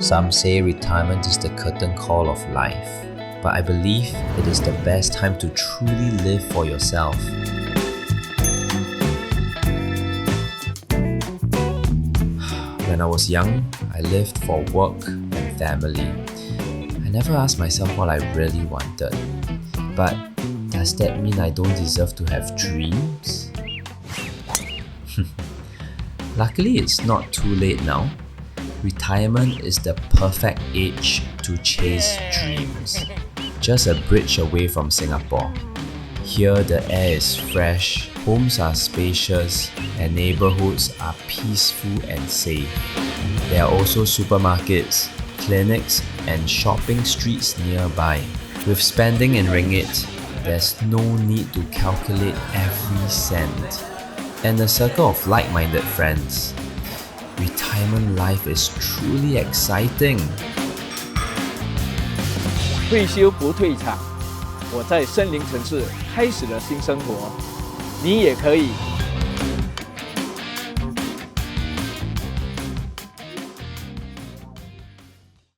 Some say retirement is the curtain call of life, but I believe it is the best time to truly live for yourself. When I was young, I lived for work and family. I never asked myself what I really wanted. But does that mean I don't deserve to have dreams? Luckily, it's not too late now. Retirement is the perfect age to chase dreams. Just a bridge away from Singapore. Here the air is fresh, homes are spacious, and neighborhoods are peaceful and safe. There are also supermarkets, clinics, and shopping streets nearby. With spending in ringgit, there's no need to calculate every cent. And a circle of like-minded friends. Retirement life is truly exciting. 退休不退场，我在森林城市开始了新生活，你也可以。